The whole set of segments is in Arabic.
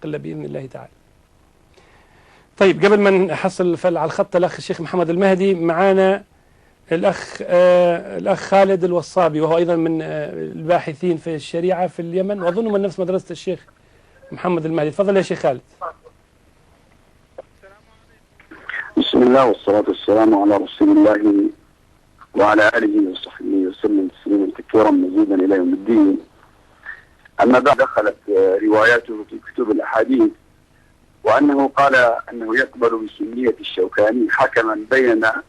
إلا بإذن الله تعالى. طيب قبل ما نحصل على الخط الأخ الشيخ محمد المهدي، معانا الأخ خالد الوصابي، وهو أيضا من الباحثين في الشريعة في اليمن، وأظنه من نفس مدرسة الشيخ محمد المهدي. تفضل يا شيخ خالد. بسم الله والصلاة والسلام على رسول الله وعلى آله وصحبه وسلم تسليما كثيرا مزيدا إلى يوم الدين. أما بعد، دخلت رواياته في كتب الأحاديث، وأنه قال أنه يقبل بسنية الشوكاني حكما بيننا،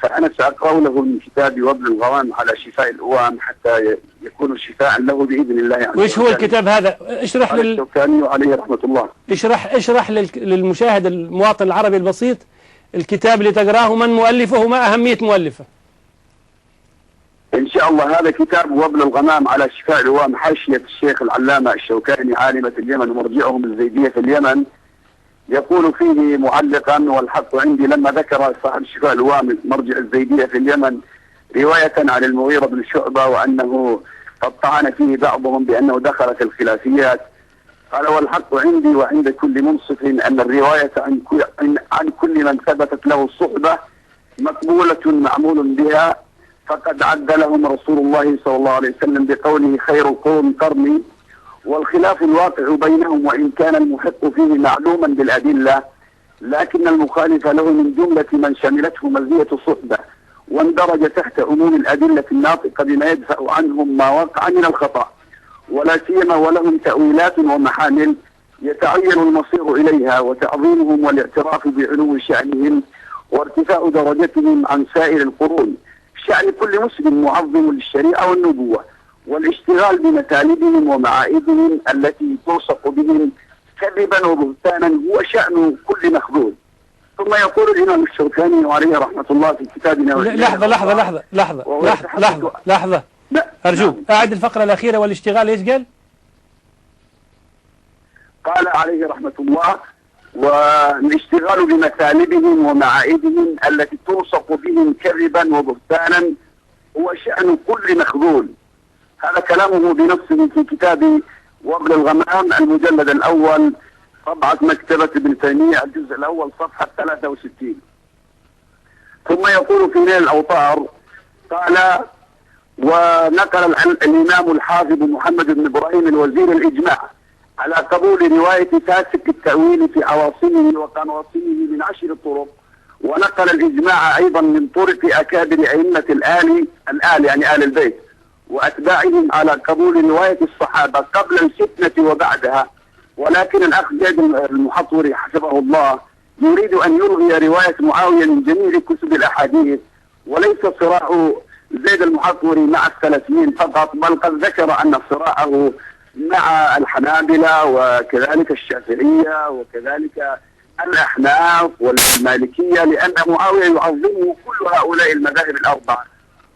فأنا سأقرأ له من كتاب وابل الغوام على شفاء الأوام حتى يكون شفاء له بإذن الله عز وجل. وإيش هو الكتاب هذا؟ اشرح الشوكاني عليه رحمة الله. اشرح للمشاهد المواطن العربي البسيط الكتاب اللي تقراه، من مؤلفه وما أهمية مؤلفه. إن شاء الله هذا كتاب وابل الغمام على شفاء الأوام، حاشية الشيخ العلامة الشوكاني عالمة اليمن ومرجعهم الزيدية في اليمن. يقول فيه معلقا: والحق عندي لما ذكر صاحب شفاء الأوام مرجع الزيدية في اليمن رواية عن المغيرة بن شعبة وأنه قد طعن فيه بعضهم بأنه دخل في الخلافيات، قال: والحق عندي وعند كل منصف أن الرواية عن كل من ثبتت له الصحبة مقبولة معمول بها، فقد عد لهم رسول الله صلى الله عليه وسلم بقوله: خير القرون قرني. والخلاف الواقع بينهم وإن كان المحق فيه معلوما بالأدلة، لكن المخالف له من جملة من شملته مزية الصحبة، واندرج تحت عموم الأدلة الناطقة بما يدفع عنهم ما وقع من الخطأ، ولا سيما ولهم تأويلات ومحامل يتعين المصير إليها، وتعظيمهم والاعتراف بعلو شأنهم وارتفاع درجتهم عن سائر القرون. شأن كل مسلم معظم للشريعة والنبوة، والاشتغال بمثالبهم ومعائدهم التي توثق بهم كذبا وبهتانا هو شأن كل مخذول. ثم يقول الإمام الشوكاني عليه رحمة الله في كتابنا: لحظة أرجوك، أعد الفقرة الأخيرة. والاشتغال إيش قال؟ قال عليه رحمة الله: والاشتغال بمثالبهم ومعائدهم التي توثق بهم كذبا وبهتانا هو شأن كل مخذول. هذا كلامه بنفسه في كتاب وابل الغمام المجلد الأول، طبعة مكتبة ابن تيمية، الجزء الأول صفحة 63. ثم يقول في نيل الأوطار قال: ونقل الإمام الحافظ محمد بن إبراهيم الوزير الإجماع على قبول رواية فاسق التأويل في عواصمه وقناصمه من 10 طرق، ونقل الإجماع أيضا من طرق أكابر أئمة الآل يعني آل البيت وأتباعهم على قبول رواية الصحابة قبل الفتنة وبعدها. ولكن الأخ زيد المحطوري حفظه الله يريد أن يلغي رواية معاوية من جميع كتب الأحاديث، وليس صراع زيد المحطوري مع السلفيين فقط، بل قد ذكر أن صراعه مع الحنابلة وكذلك الشافعية وكذلك الأحناف والمالكية، لأن معاوية يعظمه كل هؤلاء المذاهب الأربعة،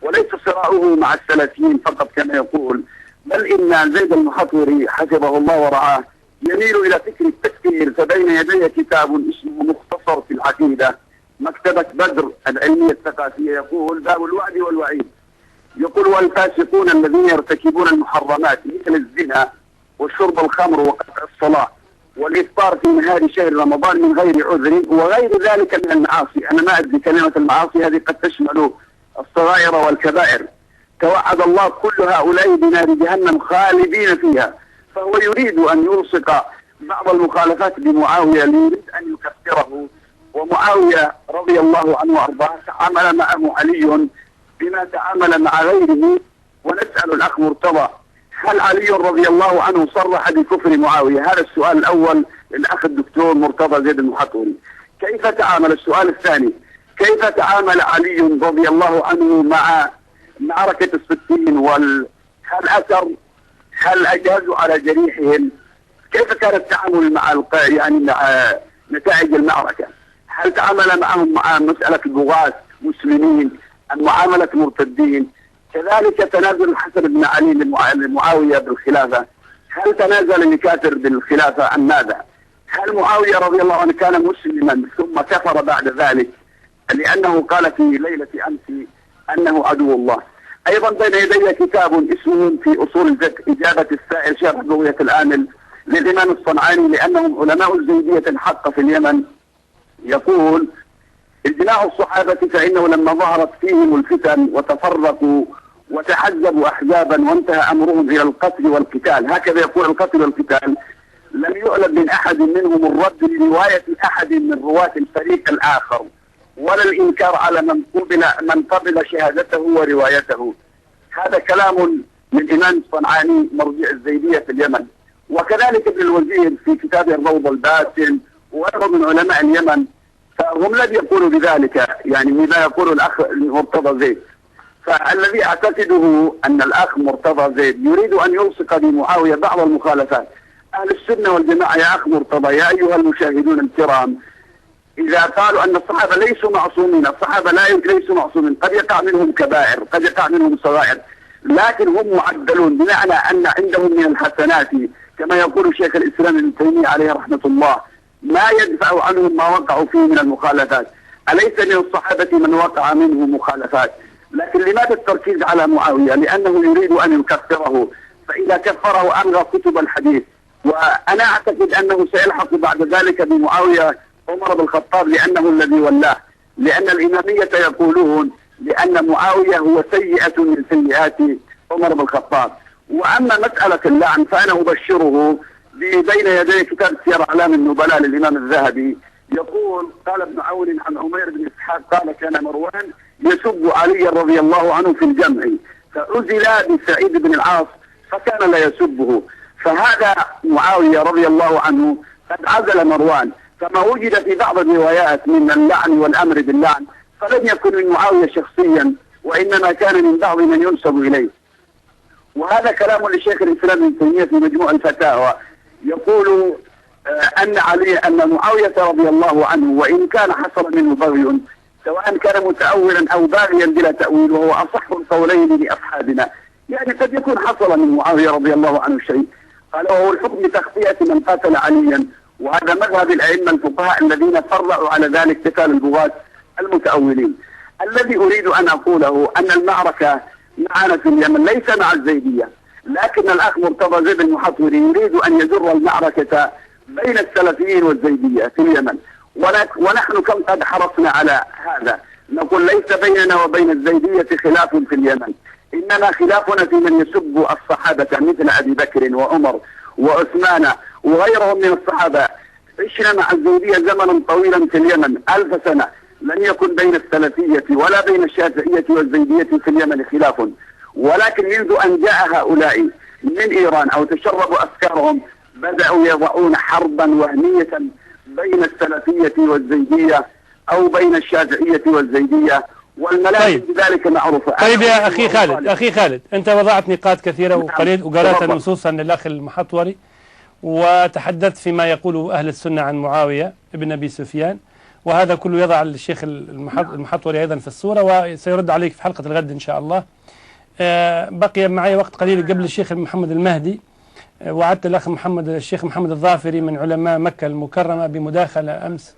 وليس صراعه مع السلفيين فقط كما يقول، بل إن زيد المحطوري حفظه الله ورعاه يميل إلى فكر التفكير. فبين يدي كتاب اسمه مختصر في العقيدة، مكتبة بدر العلمية الثقافية، يقول: باب الوعد والوعيد. يقول: والفاسقون الذين يرتكبون المحرمات مثل الزنا وشرب الخمر وقطع الصلاة والإفطار في نهار شهر رمضان من غير عذر وغير ذلك من المعاصي. أنا ما أدري كلمة المعاصي هذه قد تشمل الصغائر والكبائر. توعد الله كل هؤلاء بنار جهنم خالدين فيها. فهو يريد أن يلصق بعض المخالفات بمعاوية ليريد أن يكفره. ومعاوية رضي الله عنه وأرضاه تعامل معه علي بما تعامل مع غيره. ونسأل الأخ مرتضى: هل علي رضي الله عنه صرح بكفر معاوية؟ هذا السؤال الأول للأخ الدكتور مرتضى زيد المحطوري. كيف تعامل؟ السؤال الثاني: كيف تعامل علي رضي الله عنه مع معركة الصفين؟ هل أجازوا على جريحهم؟ كيف كان التعامل مع مع نتائج المعركة؟ هل تعامل معهم مع مسألة البغاة مسلمين أم معاملة مرتدين؟ كذلك تنازل الحسن بن علي لمعاوية بالخلافة، هل تنازل لكافر بالخلافة أم ماذا؟ هل معاوية رضي الله عنه كان مسلما ثم كفر بعد ذلك لأنه قال في ليلة أمس أنه عدو الله؟ أيضا بين يدي كتاب اسمه في أصول الفقه إجابة السائل شرح بغية الآمل للإمام الصنعاني لأنهم علماء الزيدية الحق في اليمن، يقول: اجتماع الصحابة فإنه لما ظهرت فيهم الفتن وتفرقوا وتحزبوا أحزابا وانتهى أمرهم إلى القتل والقتال، هكذا يقول القتل والقتال، لم يعلم من أحد منهم الرد لرواية أحد من رواة الفريق الآخر ولا الإنكار على من قبل شهادته وروايته. هذا كلام للإمام الصنعاني مرجع الزيدية في اليمن. وكذلك ابن الوزير في كتابه الروض الباسم وغيره من علماء اليمن، فهم لم يقولوا بذلك، يعني مما يقول الأخ مرتضى زيد. فالذي أعتقده أن الأخ مرتضى زيد يريد أن يلصق بمعاوية بعض المخالفات. أهل السنة والجماعة يا أخ مرتضى، يا أيها المشاهدون الكرام، إذا قالوا أن الصحابة ليسوا معصومين، الصحابة ليسوا معصومين، قد يقع منهم كبائر، قد يقع منهم صغائر، لكن هم معدلون، بمعنى أن عندهم من الحسنات كما يقول شيخ الإسلام ابن تيمية عليه رحمة الله ما يدفع عنهم ما وقعوا فيه من المخالفات. أليس من الصحابة من وقع منه مخالفات؟ لكن لماذا التركيز على معاوية؟ لأنه يريد أن يكفره، فإذا كفره ألغى كتب الحديث. وأنا أعتقد أنه سيلحق بعد ذلك بمعاوية عمر بن الخطاب لأنه الذي ولاه، لأن الإمامية يقولون لأن معاوية هو سيئة من سيئات عمر بن الخطاب. وأما مسألة اللعن فأنا أبشره بين يدي كتاب سير أعلام النبلاء للإمام الذهبي، يقول: قال ابن عون عن عمير بن إسحاق قال: كان مروان يسب علي رضي الله عنه في الجمع، فعزل بسعيد بن العاص فكان لا يسبه. فهذا معاوية رضي الله عنه قد عزل مروان، فما وجد في بعض الروايات من اللعن والأمر باللعن فلم يكن من معاوية شخصيا، وإنما كان من بعض من ينسب إليه. وهذا كلام لشيخ الإسلام ابن تيمية في مجموع الفتاوى، يقول أن معاوية رضي الله عنه وإن كان حصل منه بغي، سواء كان متأولا أو باغيا بلا تأويل، وهو أصح القولين لأصحابنا، يعني قد يكون حصل من معاوية رضي الله عنه شيء، قال: وهو الحكم تخفية من قاتل عليا. وهذا مذهب الأئمة الفقهاء الذين فرعوا على ذلك قتال البغاة المتأولين. الذي أريد أن أقوله أن المعركة معنا في اليمن ليس مع الزيدية، لكن الأخ مرتضى زيد المحطوري يريد أن يجر المعركة بين السلفيين والزيدية في اليمن، ونحن كم قد حرصنا على هذا، نقول ليس بيننا وبين الزيدية خلاف في اليمن، إنما خلافنا في من يسب الصحابة مثل أبي بكر وعمر وعثمان وغيرهم من الصحابة. عشنا مع الزيدية زمنا طويلا في اليمن 1000 سنة، لم يكن بين السلفية ولا بين الشافعية والزيدية في اليمن خلاف، ولكن منذ أن جاء هؤلاء من إيران أو تشربوا أفكارهم بدأوا يضعون حربا وهمية بين السلفية والزيدية أو بين الشافعية والزيدية، والملاحظ بذلك معروفة. طيب يا أخي خالد، أنت وضعت نقاط كثيرة وقرأت نصوصا للأخ المحطوري، وتحدثت فيما يقوله أهل السنة عن معاوية ابن أبي سفيان، وهذا كله يضع الشيخ المحطوري أيضا في الصورة، وسيرد عليك في حلقة الغد إن شاء الله. بقي معي وقت قليل قبل الشيخ محمد المهدي. وعدت الأخ الشيخ محمد الظافري من علماء مكة المكرمة بمداخلة أمس